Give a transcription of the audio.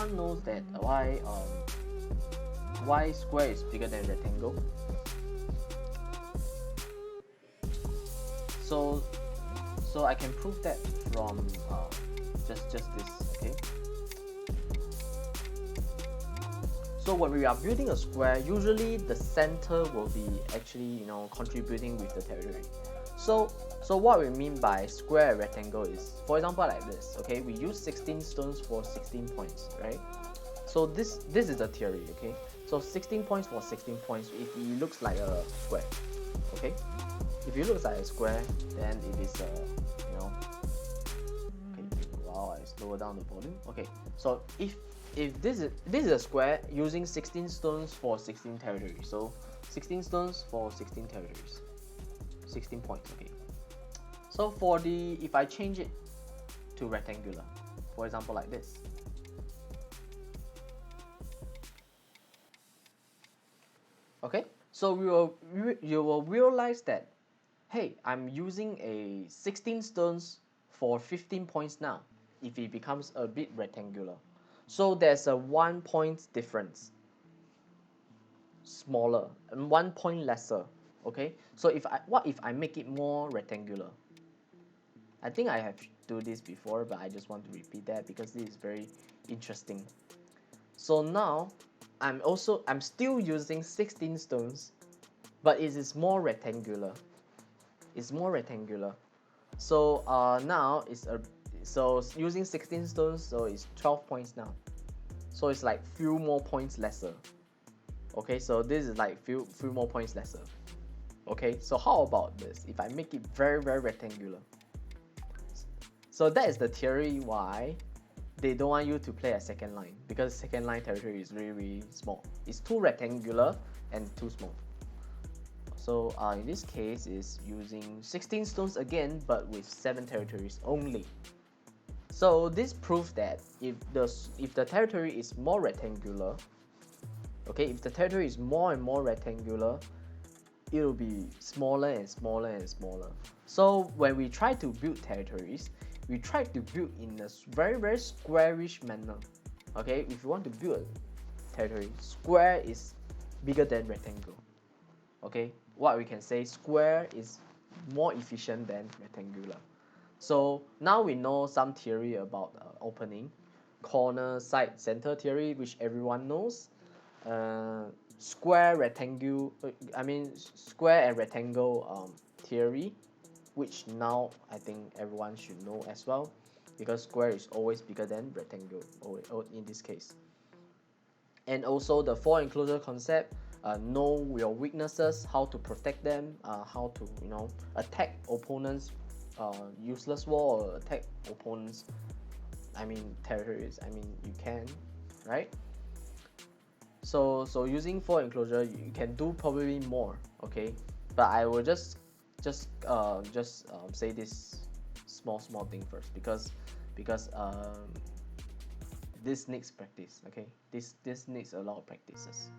everyone knows that why square is bigger than rectangle. So I can prove that from just this, okay? So when we are building a square, usually the center will be actually contributing with the territory. So what we mean by square and rectangle is, for example, like this, okay? We use 16 stones for 16 points, right? So this is a theory, okay? So 16 points for 16 points, if it looks like a square, okay? If it looks like a square, then it is okay, wow, I slow down the volume. Okay, so if this is a square using 16 stones for 16 territories, so 16 stones for 16 territories, 16 points, okay. So for if I change it to rectangular, for example like this, okay, so you will realize that, hey, I'm using a 16 stones for 15 points now, if it becomes a bit rectangular. So there's a 1 point difference, smaller, and 1 point lesser, okay? So what if I make it more rectangular? I think I have do this before, but I just want to repeat that because this is very interesting. So now, I'm still using 16 stones, but it is more rectangular. It's more rectangular. So now so using 16 stones, so it's 12 points now. So it's like few more points lesser. Okay, so this is like few more points lesser. Okay, so how about this? If I make it very rectangular. So that is the theory why they don't want you to play a second line, because second line territory is really small. It's too rectangular and too small. So in this case, is using 16 stones again, but with 7 territories only. So this proves that if the territory is more rectangular, okay, if the territory is more and more rectangular, it will be smaller and smaller and smaller. So when we try to build territories, we try to build in a very squarish manner. Okay, if you want to build a territory, square is bigger than rectangle. Okay, what we can say, square is more efficient than rectangular. So now we know some theory about opening, corner, side, center theory, which everyone knows. Square, rectangle, square and rectangle theory, which now I think everyone should know as well, because square is always bigger than rectangle, or in this case. And also the 4 enclosure concept, know your weaknesses, how to protect them, how to attack opponents useless wall, or attack opponents territories. You can, right? So using 4 enclosure, you can do probably more, okay? But I will just say this small thing first, because this needs practice, okay? This needs a lot of practices.